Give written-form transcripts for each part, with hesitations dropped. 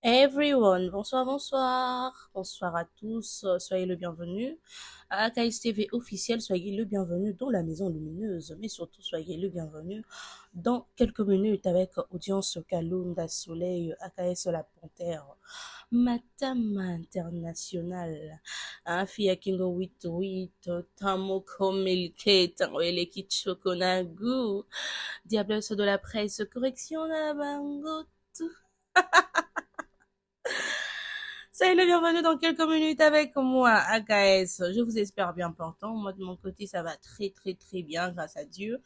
Everyone, bonsoir, bonsoir, bonsoir à tous, soyez le bienvenu à AKS TV officiel, soyez le bienvenu dans la maison lumineuse, mais surtout soyez le bienvenu dans quelques minutes avec audience Kalunda Soleil, AKS La Panthère, Madame Internationale, Fia Kingo 88, Tamoko Milke, Tanwele Kichokonagu, Diablesse de la presse, correction à la bango. Soyez le bienvenu dans quelques minutes avec moi, AKS. Je vous espère bien portant. Moi, de mon côté, ça va très, très, très bien, grâce à Dieu,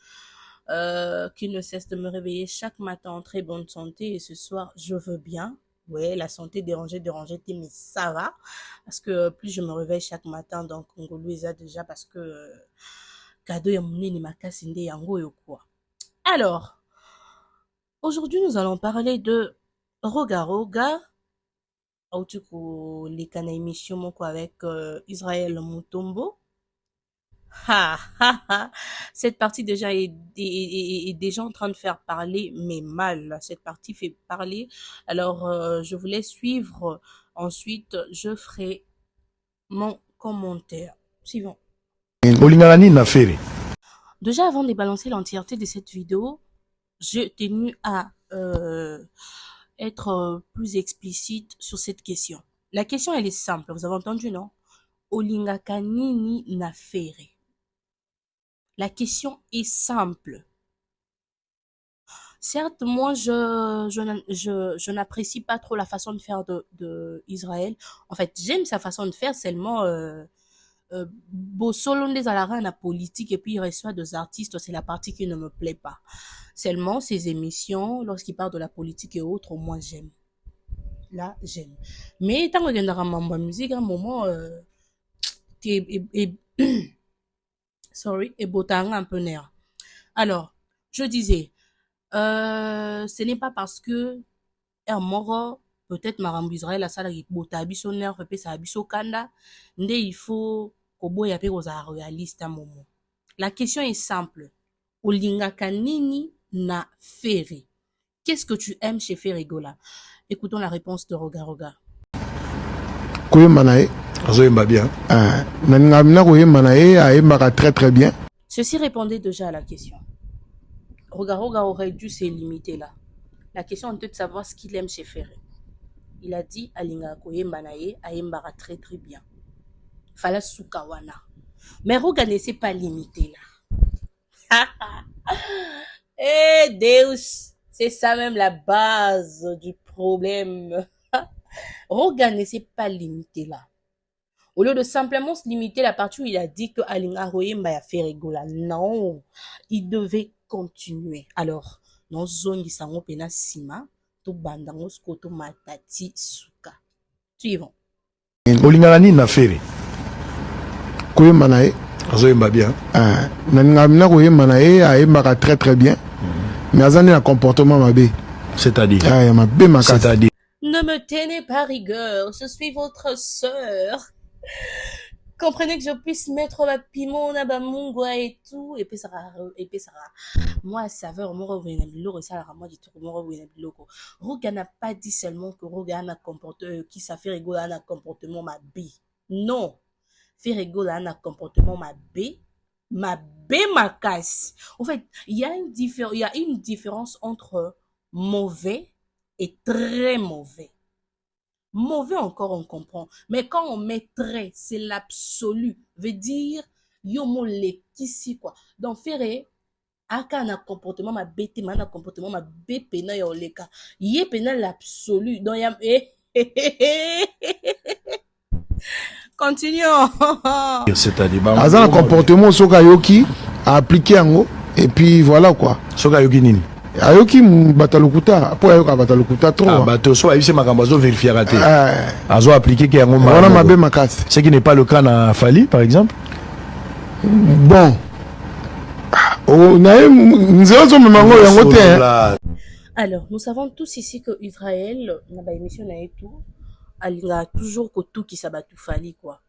qui ne cesse de me réveiller chaque matin en très bonne santé. Et ce soir, je veux bien. Ouais, la santé dérangée, mais ça va. Parce que plus je me réveille chaque matin dans Congolais déjà, parce que cadeau ya munene makasi nde yango yo quoi. Alors, aujourd'hui, nous allons parler de Roga Roga. Autu koleka na émission moko avec Israël Mutombo. Cette partie déjà est déjà en train de faire parler, mais mal. Cette partie fait parler. Alors, je vous laisse suivre. Ensuite, je ferai mon commentaire. Suivant. Déjà, avant de balancer l'entièreté de cette vidéo, j'ai tenu à être plus explicite sur cette question. La question, elle est simple. Vous avez entendu, non? Olingaka nini na fere. La question est simple. Certes, moi, je n'apprécie pas trop la façon de faire de Israël. En fait, j'aime sa façon de faire, seulement Bossolo des Alara la politique et puis il reçoit des artistes, c'est la partie qui ne me plaît pas. Seulement, ses émissions, lorsqu'il parle de la politique et autres, moi, j'aime. Là, j'aime. Mais tant que dans ma musique, à un moment, sorry, et botanga un peu nerf. Alors, je disais, ce n'est pas parce que un moro, peut-être marambu Israël la sala bota abiso nerf, pe sa abiso kanda, nde il faut kobo ya pe koza réaliste à un moment. La question est simple. Olinga kanini na fere. Qu'est-ce que tu aimes chez Ferregola? Écoutons la réponse de Roga Roga. Manae. Azoyemba bien. Nangamina Manae a très très bien. Ceci répondait déjà à la question. Roga Roga aurait dû se limiter là. La question était de savoir ce qu'il aime chez Ferré. Il a dit Alinga Koyemba Nae Ayembara très très bien. Fala Sukawana. Mais Roga ne s'est pas limité là. Eh Deus, c'est ça même la base du problème. Roga ne s'est pas limité là. Au lieu de simplement se limiter à la partie où il a dit que Alinga Koyemba a fait rigola. Non, il devait continuer. Alors, non zone sango pena sima to bandango skoto matati suka. Suivant. Olingani na fere. Koyemba nae. Azoyemba bien. Nangamina Koyemba nae a très très bien. Mais azani un comportement mabé. C'est-à-dire. C'est-à-dire. Ne me tenez pas rigueur, je suis votre sœur. Comprenez que je puisse mettre la piment, la mungwa et tout, et puis ça moi, saveur, moi, ça la moi, du tout, moi, Roga n'a pas dit seulement que Roga a un comportement, qui ça fait rigoler, un comportement ma B. Non. Fait rigoler, un comportement ma B ma casse. En fait, il y a une différence entre mauvais et très mauvais. Mauvais encore, on comprend. Mais quand on met très, c'est l'absolu. Veut dire, yomo le kisi quoi. Donc, faire aka na comportement ma bête, na comportement ma bépé na yo leka. Yé pena l'absolu. Donc, yam, continuons. C'est-à-dire, un comportement soka yoki à appliquer en haut. Et puis voilà quoi. Soka yoki nini? Ayoki batalukuta po ayoka batalukuta trop. Bato so ayise makambo zo vérifier raté. Azo appliquer ki yango ma. Voilà mabe makasi. Ce qui n'est pas le cas na Fali par exemple. Bon. Alors, nous savons tous ici que Israël, na émission na tout, il a toujours que tout qui s'abattu Fali quoi.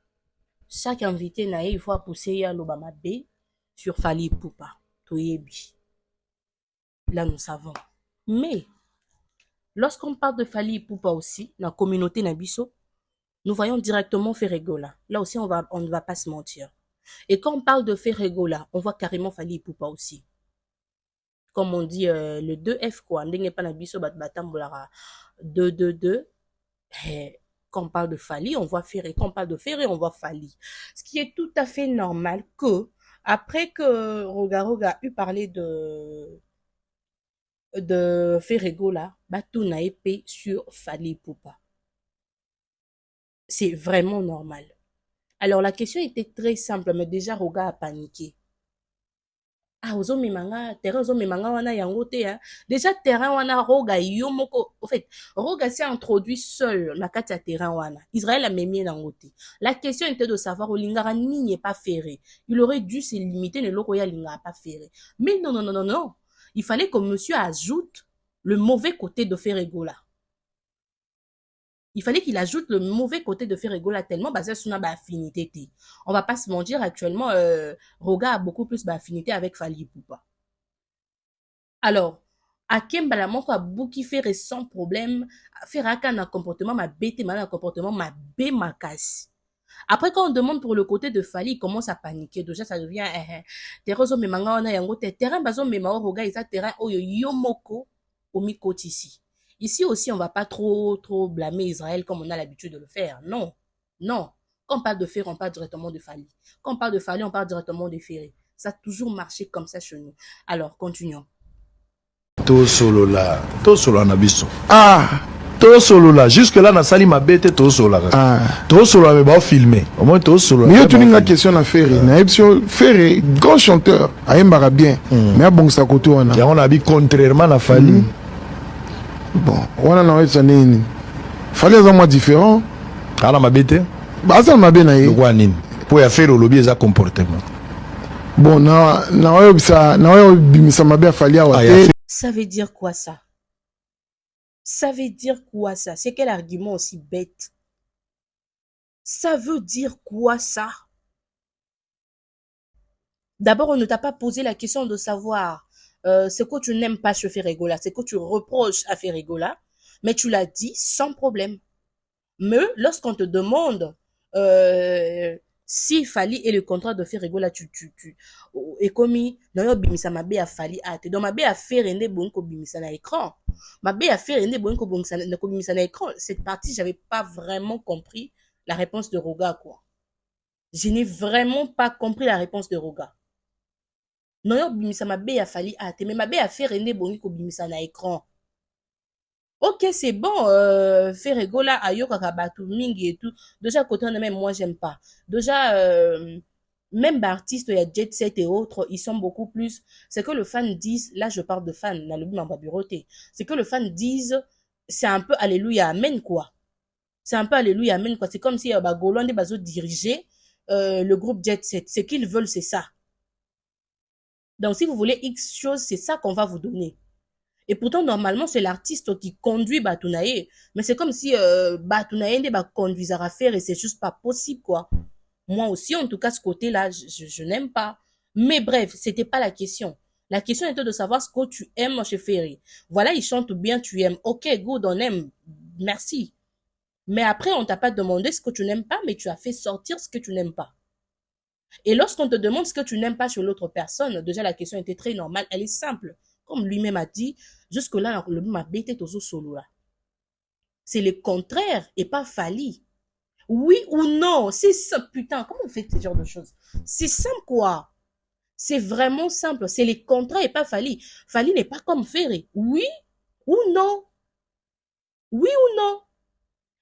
Chaque invité na il faut pousser ya l'obama B sur Fali Poupa. Toyebi. Là, nous savons. Mais, Lorsqu'on parle de Fally Ipupa aussi, dans la communauté Nabiso, nous voyons directement Ferregola. Là aussi, on ne va pas se mentir. Et quand on parle de Ferregola, on voit carrément Fally Ipupa aussi. Comme on dit, le 2F quoi. Ndenge pas Nabiso batambolara 2-2-2. Quand on parle de Fally, on voit Ferré. Quand on parle de Ferré, on voit Fally. Ce qui est tout à fait normal que, après que Roga eut parlé de Ferregola, tout n'a épée sur Fally Ipupa. C'est vraiment normal. Alors, la question était très simple, mais déjà, Roga a paniqué. Ah, ozo mimanga, terrain ozo mimanga wana yangote, hein. Déjà, terrain wana, Roga yomoko. En fait, Roga s'est introduit seul na kati ya terrain wana. Israël a mémié yangote. La question était de savoir où Lingara n'est pas ferré. Il aurait dû se limiter, ne l'Oroya Lingara pas ferré. Mais non, non, non, non, non. Il fallait que monsieur ajoute le mauvais côté de Ferregola. Il fallait qu'il ajoute le mauvais côté de Ferregola tellement basé sur une affinité. On va pas se mentir, actuellement, Roga a beaucoup plus d'affinité avec Fally Ipupa. Alors, Akem Balamoko a beaucoup fait sans problème, faire un comportement ma bête, un comportement ma bé ma casse. Après, quand on demande pour le côté de Fally, il commence à paniquer. Déjà, ça devient, terrain me manga on a yango terrain bazo me mao Roga isa terrain oyo yomoko au mikoti ici. Ici aussi, on va pas trop blâmer Israël comme on a l'habitude de le faire. Non, non. Quand on parle de Ferré, on parle directement de Fally. Quand on parle de Fally, on parle directement de Ferré. Ça a toujours marché comme ça chez nous. Alors, continuons. To solo là nabiso. Ah, to solo là. Jusque là, na sali ma bête to solo là. Ah, to solo là, va filmer. Au moins to solo. Mais tu n'as question à Ferré. Ferré, grand chanteur, aïmbara bien. Mais bon ça côté on a. On a dit contrairement à Fally. Bon, on a eu ça nini. Fallait un mois différent. Alors ma bête. Bah ça m'a bien aïe. Pourquoi nini? Pour y faire le lobby ça comportement. Bon, ça veut dire quoi ça? Ça veut dire quoi ça? C'est quel argument aussi bête? Ça veut dire quoi ça? D'abord, on ne t'a pas posé la question de savoir ce que tu n'aimes pas chez Ferregola, ce que tu reproches à Ferregola, mais tu l'as dit sans problème. Mais lorsqu'on te demande si Fally et le contrat de Ferregola, et comme non bimisa mabe a Fally ate donc mabe a faire rende bonko bimisa na écran, mabe a faire rende bonko bimisa na écran. Cette partie, j'avais pas vraiment compris la réponse de Roga quoi. Je n'ai vraiment pas compris la réponse de Roga. Non bimisa mabe a Fally ate mais mabe a faire rende bonko bimisa na écran. Ok, c'est bon, Ferregola, Ayoka, Kabatu, Mingi et tout. Déjà, côté même, moi, j'aime pas. Déjà, même artistes, il y a Jet Set et autres, ils sont beaucoup plus. C'est que le fan dise, là, je parle de fan, dans le but, ma bureauté. C'est que le fan dise, c'est un peu Alléluia, Amen, quoi. C'est un peu Alléluia, Amen, quoi. C'est comme si, Golande Bazo dirigeait, le groupe Jet Set. Ce qu'ils veulent, c'est ça. Donc, si vous voulez X chose, c'est ça qu'on va vous donner. Et pourtant, normalement, c'est l'artiste qui conduit Batunaye. Mais c'est comme si Batunaye ne conduisait à faire et c'est juste pas possible, quoi. Moi aussi, en tout cas, ce côté-là, je n'aime pas. Mais bref, c'était pas la question. La question était de savoir ce que tu aimes chez Ferré. Voilà, il chante bien, tu aimes. Ok, good, on aime. Merci. Mais après, on t'a pas demandé ce que tu n'aimes pas, mais tu as fait sortir ce que tu n'aimes pas. Et lorsqu'on te demande ce que tu n'aimes pas chez l'autre personne, déjà, la question était très normale. Elle est simple. Comme lui-même a dit, jusque-là, le m'a bêté au solo là. C'est le contraire et pas Fally. Oui ou non? C'est ça, putain. Comment on fait ce genre de choses? C'est simple, quoi. C'est vraiment simple. C'est le contraire et pas Fally. Fally n'est pas comme Ferré. Oui ou non? Oui ou non?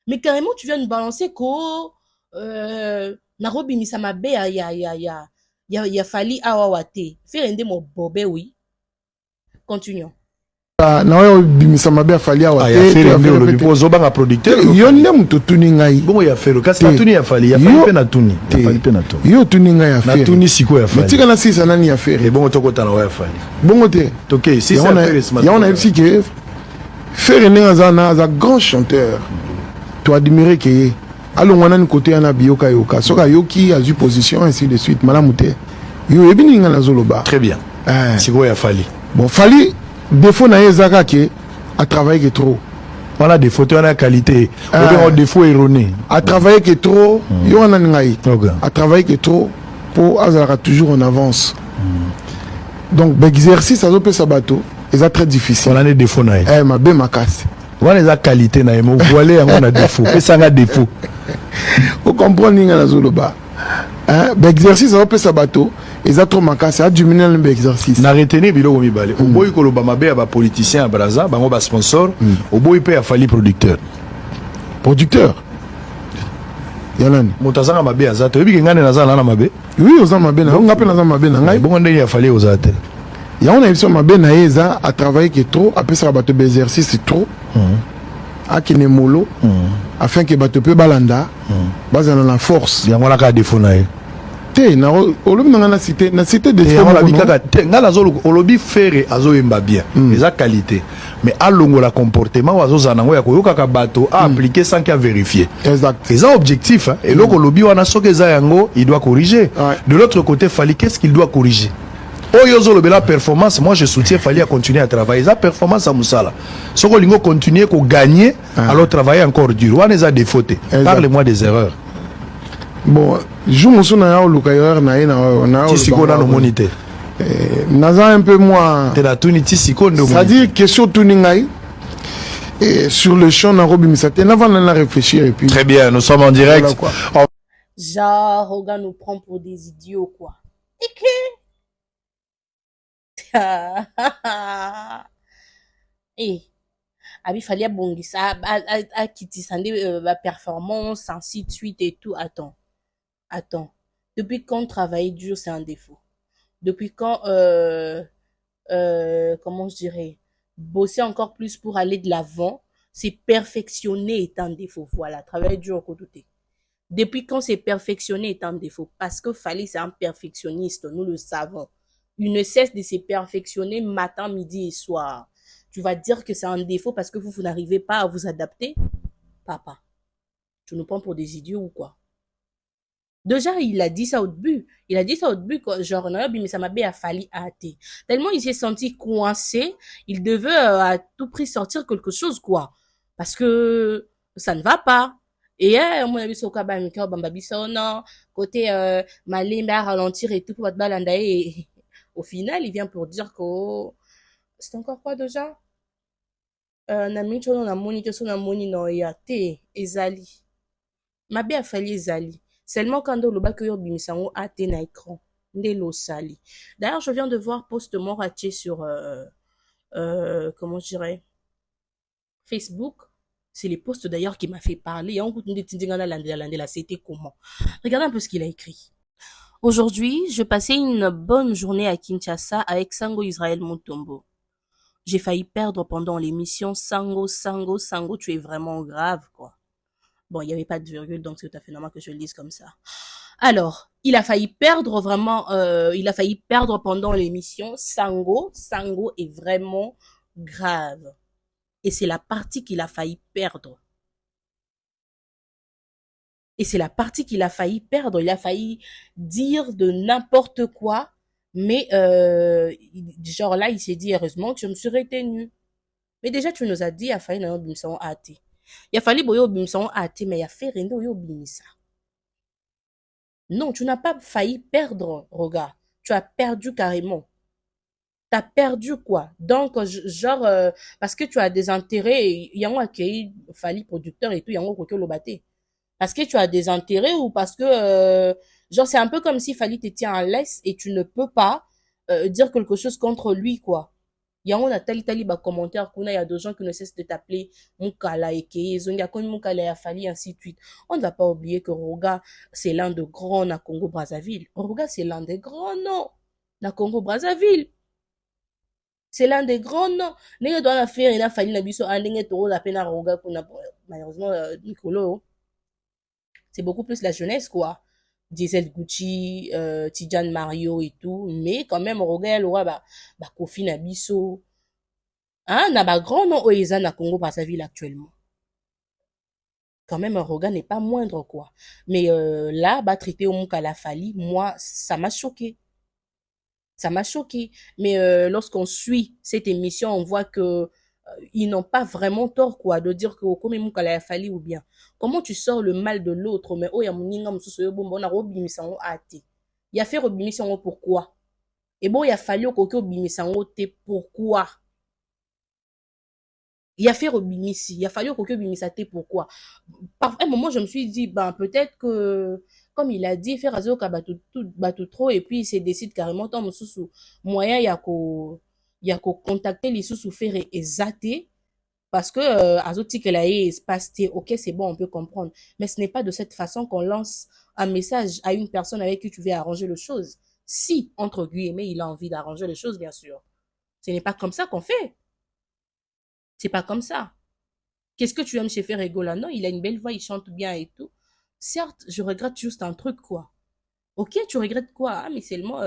Mais carrément, tu viens de balancer que, Narobi Misamabe, ya Fally awawate. Ferré nde mo bobé, oui. Continuons. Na bimisa mabe afali awa te ozobanga producteur yo ndem to tuni ngai bongo ya fero kasi na tuni ya fali ya fali pe na tuni yo tuni ngai ya feri na tuni siko ya fali tika na sisa nani ya feri bongo tokota na ya fali bongo te toke si ça feri smart ya on a dit que Ferré n'est un grand chanteur tu admirer que allo ngwana côté ana bioka yoka soka yoki a eu position ainsi de suite malamute yo ebini ngana zoloba très bien siko ya fali bon Fally défaut na ezaka ke a travaillé trop On a des photos, on a qualité. On a des défauts erronés. À travailler que trop, il y en a n'aï. À travailler que trop, pour avoir toujours en avance. Donc, l'exercice, ça peut être bateau. C'est très difficile. On a des défauts naï. Eh, ma belle ma casse. On a des qualités naï. Mais vous voyez, on a des défauts. Et ça a des défauts. Vous comprenez, on a des défauts. L'exercice, ça peut être bateau. Et ça trop manquant, c'est à diminuer l'exercice. Na retenir bilo mi balé. Au boy ko lo ba mabe ba politicien à Braza, bango ba sponsor, au boy peut a fallu producteur. Producteur. Yanani. Motazanga mabe azato. Ebi ngane nazala na mabe. Oui, oza mabe na. On appelle na mabe na ngai. Bon ndenge a fallu aux atel. Ya on a émission mabe na eza à travailler que trop, après ça bateau exercice c'est trop. A kine molo afin que bateau peut balanda. Bazana la force. Ya ngona ka défaut na ye. Na olobi na cité des fois la bikaka nga la zolo olobi faire azo yemba bien les qualité mais à longo la comportement azo zanango ya koyoka ka bato à appliquer sans qu'il a vérifier exact c'est un objectif hein? Et loko olobi wana soke za yango il doit corriger de l'autre côté fallait qu'est-ce qu'il doit corriger oyo la performance moi je soutiens fallait à continuer à travailler la performance à musala soko lingo continuer ko gagner alors travailler encore dur wana za défaut parle-moi des erreurs. Bon, je me souviens de l'occasion na tisiko na no monité. Naza un peu moi. Te la tuni tisiko no. C'est-à-dire question tuningai et sur le champ na robi misate na va na réfléchir et puis. Très bien, nous sommes en direct. Voilà, genre Roga nous prend pour des idiots quoi. Et il fallait bongi ça à quitter la performance ainsi de suite et tout. Attends, depuis quand travailler dur, c'est un défaut? Depuis quand, comment je dirais, bosser encore plus pour aller de l'avant, c'est perfectionner est un défaut. Voilà, travailler dur au côté. Depuis quand c'est perfectionner est un défaut? Parce que Fali, c'est un perfectionniste, nous le savons. Il ne cesse de se perfectionner matin, midi et soir. Tu vas dire que c'est un défaut parce que vous n'arrivez pas à vous adapter? Papa, tu nous prends pour des idiots ou quoi? Déjà, il a dit ça au début. Il a dit ça au début, genre, mais ça m'a bien fallu hâter. Tellement il s'est senti coincé, il devait à tout prix sortir quelque chose, quoi. Parce que ça ne va pas. Et mon avis, c'est au cas non, côté Malimba ralentir et tout, pour et au final, il vient pour dire que c'est encore quoi déjà? Nami chono na moni, non, yate, ezali. M'a bien fallu ezali. Seulement quand le bac yo bimisango a na écran ndelo sali. D'ailleurs, je viens de voir post Moratier sur comment je dirais Facebook. C'est les posts d'ailleurs qui m'a fait parler. C'était comment? Regardez un peu ce qu'il a écrit. Aujourd'hui, je passais une bonne journée à Kinshasa avec Sango Israël Montombo. J'ai failli perdre pendant l'émission Sango, tu es vraiment grave, quoi. Bon, il n'y avait pas de virgule, donc c'est tout à fait normal que je le lise comme ça. Alors, il a failli perdre vraiment, il a failli perdre pendant l'émission. Sango est vraiment grave. Et c'est la partie qu'il a failli perdre. Il a failli dire de n'importe quoi. Mais, genre là, il s'est dit, heureusement que je me suis retenu. Mais déjà, tu nous as dit, il a failli dans l'émission AT. Il a fallu boyo bimson AT, mais il a fait rendo yo bimisa. Non, tu n'as pas failli perdre, regarde. Tu as perdu carrément. T'as perdu quoi? Donc, genre, parce que tu as des intérêts, il y a un qui fallu producteur et tout, il y a un qui lobaté. Parce que tu as des intérêts ou parce que, genre, c'est un peu comme s'il fallait te tient en laisse et tu ne peux pas dire quelque chose contre lui, quoi. Il y a un tali ba commentaire qu'on a, il y a des gens qui ne cessent de t'appeler Mukala et Zonga comme Mukala a fallu ainsi de suite. On ne va pas oublier que Roga, c'est l'un de grands na Congo-Brazzaville. Roga, c'est l'un des grands noms na Congo-Brazzaville. C'est l'un des grands noms. N'est-ce pas la faire, il a fallu la biso, un n'est pas la peine à Roga, malheureusement, Nicolo. C'est beaucoup plus la jeunesse, quoi. Diesel Gucci, Tidjane Mario et tout, mais quand même, regarde, Kofi Nabiso, hein, n'a pas grand nom Oeza na Congo Brazzaville actuellement. Quand même, Roga n'est pas moindre, quoi. Mais là, traiter au Mukala Fali, moi, ça m'a choqué. Ça m'a choqué. Mais lorsqu'on suit cette émission, on voit que ils n'ont pas vraiment tort, quoi, de dire que comme Moukala ya fali ou bien. Comment tu sors le mal de l'autre, mais oh, ya mouninga moussousso bon, on a robimisango ate. Il a fait robimisango pourquoi? Et bon, il a fallu que robimisango te pourquoi? Il a fait robimisi, il a fallu que robimisa te pourquoi? Par un moment, je me suis dit, ben, peut-être que, comme il a dit, faire azo ka batu trop, et puis il se décide carrément, tant moussoussou, moyen, il y a qu'au contacter les sous faire et zater. Parce que Azoti Kelaye espace T, ok, c'est bon, on peut comprendre. Mais ce n'est pas de cette façon qu'on lance un message à une personne avec qui tu veux arranger les choses. Si, entre guillemets, il a envie d'arranger les choses, bien sûr. Ce n'est pas comme ça qu'on fait. C'est pas comme ça. Qu'est-ce que tu aimes chez Ferregola? Non, il a une belle voix, il chante bien et tout. Certes, je regrette juste un truc, quoi. Ok, tu regrettes quoi? Ah, mais seulement,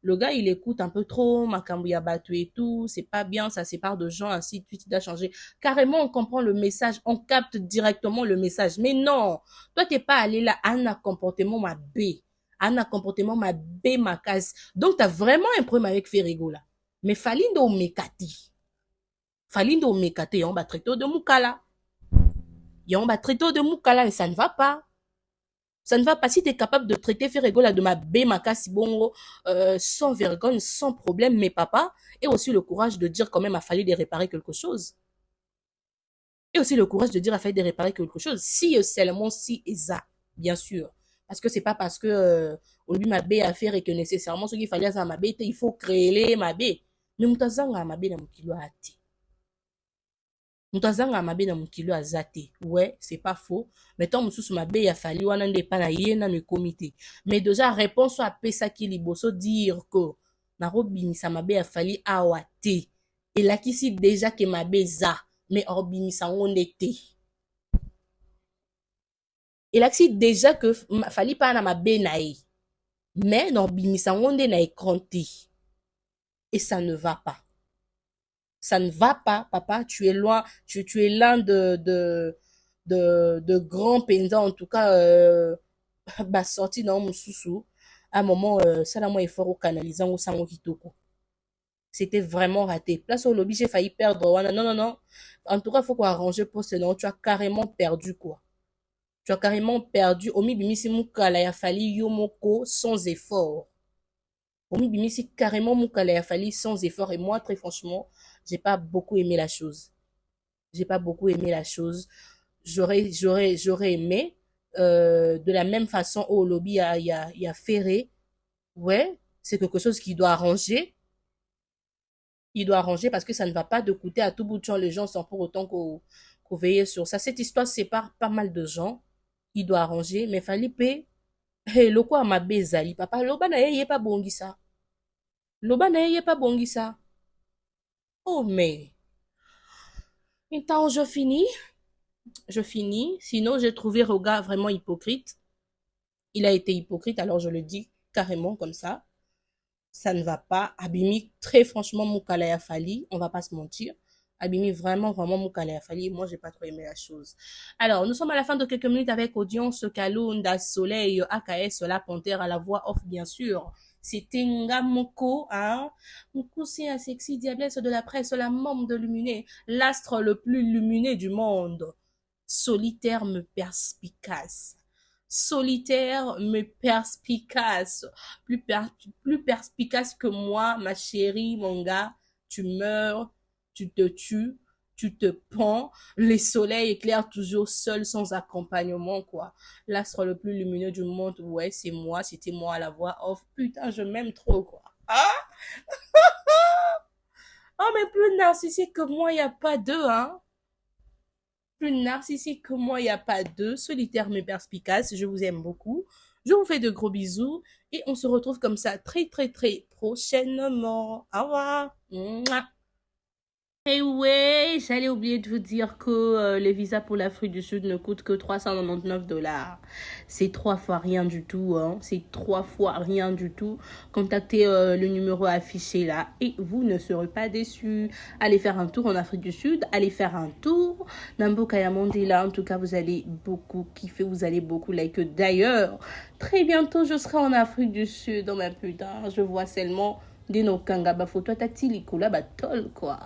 le gars, il écoute un peu trop, Makambu Yabatu et tout, c'est pas bien, ça sépare de gens, ainsi de suite, il a changé. Carrément, on comprend le message, on capte directement le message. Mais non, toi, t'es pas allé là, un comportement ma B, un comportement ma B, ma case. Donc, t'as vraiment un problème avec Ferrigo là. Mais Falindo Mekati. Falindo Mekati, on va traiter de Moukala. On va traiter de Moukala et ça ne va pas. Ça ne va pas. Si tu es capable de traiter Ferrego là de ma bémaka si bongo, sans vergogne, sans problème, mais papa, et aussi le courage de dire quand même, a fallu de réparer quelque chose. Et aussi le courage de dire, a fallu de réparer quelque chose. Si seulement si et ça, bien sûr. Parce que c'est pas parce que, on lui m'a bé à faire et que nécessairement, ce qu'il fallait à ma bé, il faut créer les ma bé. Mais moutazanga ma bé na mukilo ati. Mutazanga mabe na mukilo azate. Ouais, c'est pas faux. Mais tant mususu mabe ya fali wana nde pa na ye na comité. Mais déjà réponse à pesa ki liboso dire que na robimisa mabe ya fali awate. Et là qui si déjà que mabe za, mais robimisa ngonde te. Et là qui déjà que fali pa na mabe na ye. Mais na robimisa ngonde na ekranté. Et ça ne va pas. Ça ne va pas, papa. Tu es loin, tu es l'un de grands pendants, en tout cas, bah, sorti dans mon sous à un moment, ça l'a moins effort au canalisant au sango kitoko. C'était vraiment raté. Place au lobby, j'ai failli perdre. Non, non, non. En tout cas, il faut qu'on arrange pour ce nom. Tu as carrément perdu, quoi. Tu as carrément perdu. Omi bimisi mukala ya fali yomoko sans effort. Omi bimisi carrément mukala ya fali sans effort. Et moi, très franchement, j'ai pas beaucoup aimé la chose. J'ai pas beaucoup aimé la chose. J'aurais aimé, de la même façon au lobby, il y a Ferré. Ouais, c'est quelque chose qui doit arranger. Il doit arranger parce que ça ne va pas de coûter à tout bout de champ les gens sans pour autant qu'on veille sur ça. Cette histoire sépare pas mal de gens. Il doit arranger, mais Falipe, hey, le quoi ma bezali, papa, loba na ye pas bongisa. Loba na ye pas bongisa. Oh, mais, je finis. Je finis. Sinon, j'ai trouvé Roga vraiment hypocrite. Il a été hypocrite, alors je le dis carrément comme ça. Ça ne va pas. Abimi, très franchement, Moukala Fali, on va pas se mentir. Abimi, vraiment, vraiment, Moukala Fali. Moi, j'ai pas trop aimé la chose. Alors, nous sommes à la fin de quelques minutes avec Audience, Kalunda, Soleil, AKS, La Panthère, à la voix off, bien sûr. C'était Ngamoko, hein. Moko, c'est un sexy diablesse de la presse, la membre de Luminé, l'astre le plus lumineux du monde. Solitaire me perspicace. Solitaire mais perspicace. Plus perspicace que moi, ma chérie, mon gars. Tu meurs, tu te tues, tu te pends. Les soleils éclairent toujours seul, sans accompagnement, quoi. L'astre le plus lumineux du monde, ouais, c'est moi, c'était moi à la voix off. Putain, je m'aime trop, quoi. Ah! Oh, mais plus narcissique que moi, il n'y a pas deux, hein. Plus narcissique que moi, il n'y a pas deux. Solitaire mais perspicace, je vous aime beaucoup. Je vous fais de gros bisous et on se retrouve comme ça très très très prochainement. Au revoir. Mouah. Et ouais, j'allais oublier de vous dire que les visas pour l'Afrique du Sud ne coûtent que 399 $. C'est 3 fois rien du tout, hein. C'est 3 fois rien du tout. Contactez le numéro affiché là et vous ne serez pas déçus. Allez faire un tour en Afrique du Sud, allez faire un tour. Nambo Kayamondi là, en tout cas, vous allez beaucoup kiffer, vous allez beaucoup liker. D'ailleurs, très bientôt, je serai en Afrique du Sud. Oh ma putain, je vois seulement des nokanga, bah, photo tatili, koula, bah, tol, quoi.